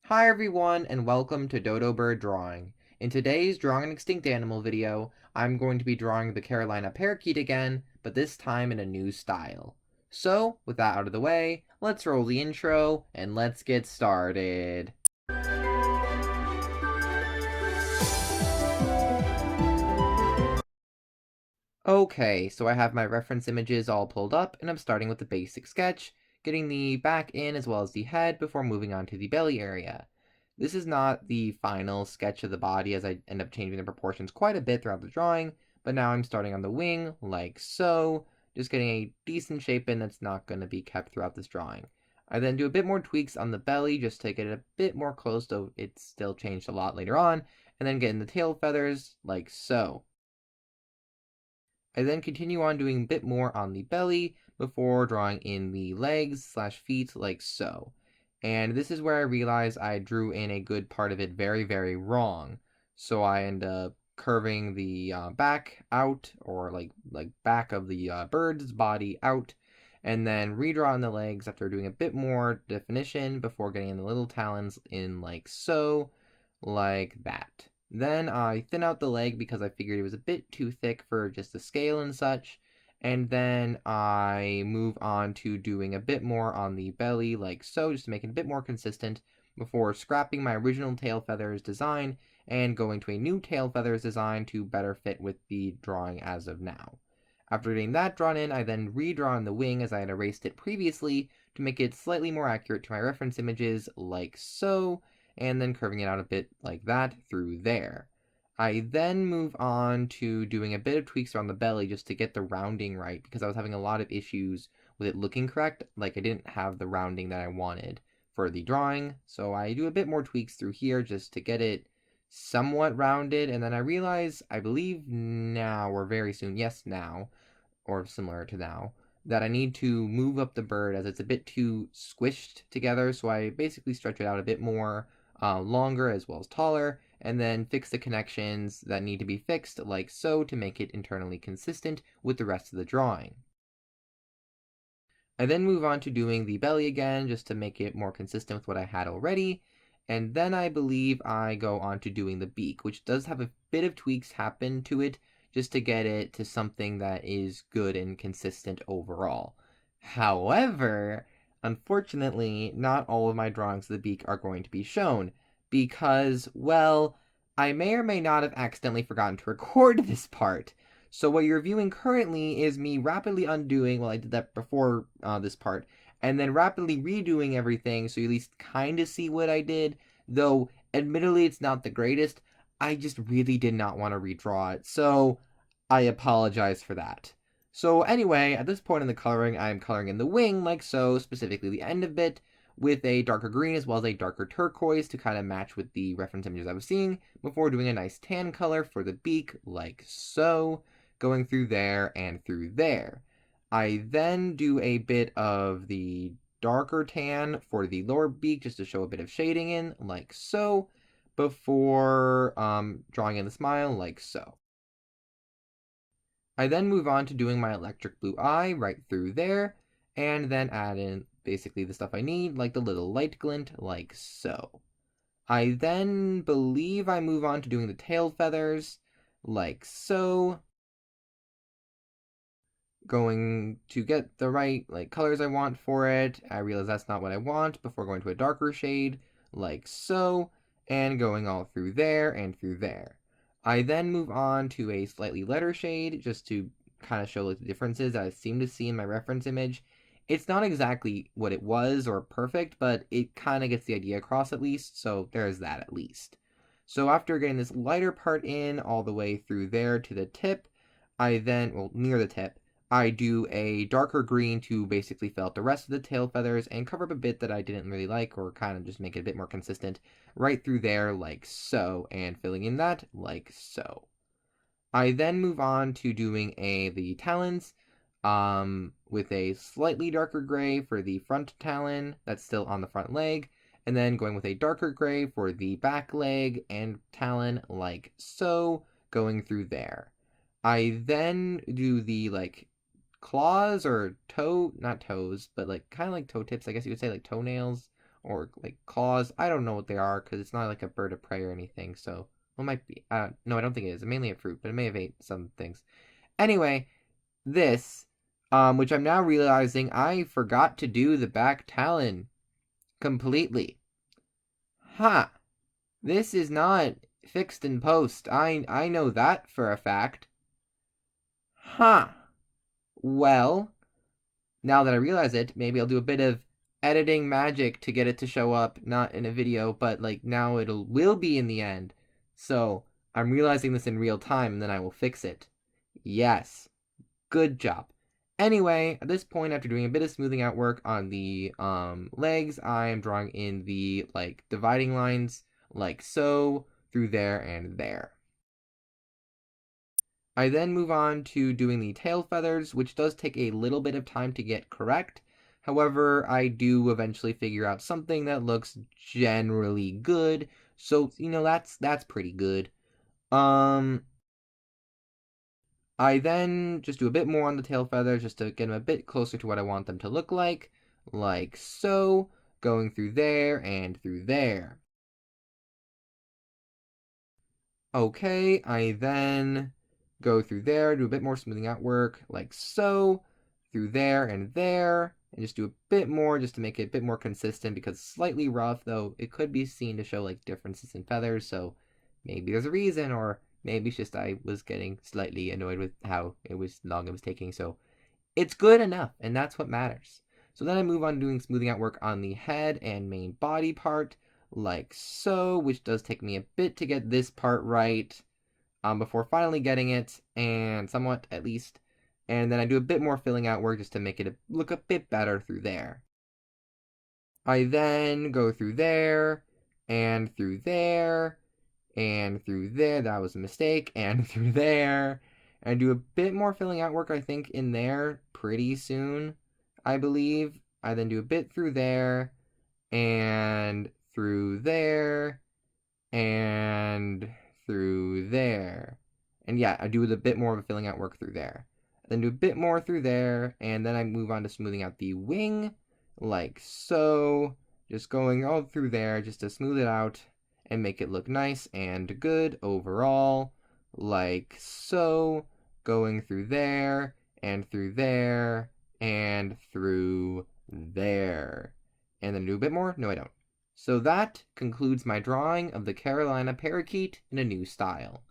Hi everyone and welcome to Dodo Bird Drawing. In today's Drawing an Extinct Animal video, I'm going to be drawing the Carolina Parakeet again, but this time in a new style. So, with that out of the way, let's roll the intro and let's get started. Okay, so I have my reference images all pulled up and I'm starting with the basic sketch, getting the back in as well as the head before moving on to the belly area. This is not the final sketch of the body as I end up changing the proportions quite a bit throughout the drawing, but now I'm starting on the wing, like so, just getting a decent shape in that's not going to be kept throughout this drawing. I then do a bit more tweaks on the belly just to get it a bit more close, though it's still changed a lot later on, and then get in the tail feathers, like so. I then continue on doing a bit more on the belly before drawing in the legs/feet like so. And this is where I realize I drew in a good part of it very, very wrong. So I end up curving the back out, or like back of the bird's body out, and then redrawing the legs after doing a bit more definition before getting in the little talons in like so, like that. Then I thin out the leg because I figured it was a bit too thick for just the scale and such. And then I move on to doing a bit more on the belly like so, just to make it a bit more consistent before scrapping my original tail feathers design and going to a new tail feathers design to better fit with the drawing as of now. After getting that drawn in, I then redraw in the wing as I had erased it previously to make it slightly more accurate to my reference images like so, and then curving it out a bit like that through there. I then move on to doing a bit of tweaks around the belly just to get the rounding right because I was having a lot of issues with it looking correct. Like I didn't have the rounding that I wanted for the drawing. So I do a bit more tweaks through here just to get it somewhat rounded. And then I realize, I believe now or very soon, yes, now, or similar to now, that I need to move up the bird as it's a bit too squished together. So I basically stretch it out a bit more longer as well as taller, and then fix the connections that need to be fixed like so to make it internally consistent with the rest of the drawing. I then move on to doing the belly again just to make it more consistent with what I had already. And then I believe I go on to doing the beak, which does have a bit of tweaks happen to it just to get it to something that is good and consistent overall. However, unfortunately, not all of my drawings of the beak are going to be shown because, well, I may or may not have accidentally forgotten to record this part. So what you're viewing currently is me rapidly undoing, well, I did that before this part, and then rapidly redoing everything so you at least kind of see what I did, though admittedly it's not the greatest. I just really did not want to redraw it, so I apologize for that. So anyway, at this point in the coloring, I'm coloring in the wing like so, specifically the end of it, with a darker green as well as a darker turquoise to kind of match with the reference images I was seeing, before doing a nice tan color for the beak like so, going through there and through there. I then do a bit of the darker tan for the lower beak just to show a bit of shading in, like so, before drawing in the smile, like so. I then move on to doing my electric blue eye right through there, and then add in basically the stuff I need, like the little light glint, like so. I then believe I move on to doing the tail feathers, like so, going to get the right like colors I want for it. I realize that's not what I want before going to a darker shade like so, and going all through there and through there. I then move on to a slightly lighter shade just to kind of show like the differences that I seem to see in my reference image. It's not exactly what it was or perfect, but it kind of gets the idea across at least, so there's that at least. So after getting this lighter part in all the way through there to the tip, I then, well, near the tip, I do a darker green to basically fill out the rest of the tail feathers and cover up a bit that I didn't really like, or kind of just make it a bit more consistent right through there like so, and filling in that like so. I then move on to doing the talons with a slightly darker gray for the front talon that's still on the front leg, and then going with a darker gray for the back leg and talon like so, going through there. I then do the like claws or toe, not toes, but like kind of like toe tips, I guess you would say, like toenails or like claws. I don't know what they are because it's not like a bird of prey or anything. So it might be. No, I don't think it is. It's mainly a fruit, but it may have ate some things. Anyway, this, which I'm now realizing I forgot to do the back talon completely. Ha! Huh. This is not fixed in post. I know that for a fact. Ha! Huh. Well, now that I realize it, maybe I'll do a bit of editing magic to get it to show up, not in a video, but like now will be in the end. So I'm realizing this in real time, and then I will fix it. Yes, good job. Anyway, at this point, after doing a bit of smoothing out work on the legs, I am drawing in the like dividing lines, like so, through there and there. I then move on to doing the tail feathers, which does take a little bit of time to get correct. However, I do eventually figure out something that looks generally good. So, that's pretty good. I then just do a bit more on the tail feathers just to get them a bit closer to what I want them to look like so, going through there and through there. Okay, I then go through there, do a bit more smoothing out work, like so, through there, and just do a bit more just to make it a bit more consistent because it's slightly rough, though it could be seen to show like differences in feathers, so maybe there's a reason, or maybe it's just I was getting slightly annoyed with how long it was taking, so it's good enough, and that's what matters. So then I move on doing smoothing out work on the head and main body part, like so, which does take me a bit to get this part right before finally getting it, and somewhat at least. And then I do a bit more filling out work just to make it look a bit better through there. I then go through there, and through there, and through there, that was a mistake, and through there, and do a bit more filling out work, I think, in there pretty soon, I believe. I then do a bit through there, and through there, and through there. And yeah, I do a bit more of a filling out work through there. Then do a bit more through there, and then I move on to smoothing out the wing, like so. Just going all through there just to smooth it out and make it look nice and good overall, like so. Going through there, and through there, and through there. And then do a bit more? No, I don't. So that concludes my drawing of the Carolina Parakeet in a new style.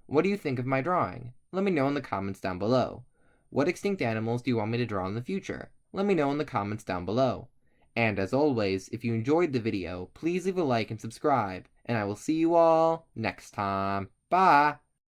What do you think of my drawing? Let me know in the comments down below. What extinct animals do you want me to draw in the future? Let me know in the comments down below. And as always, if you enjoyed the video, please leave a like and subscribe, and I will see you all next time. Bye!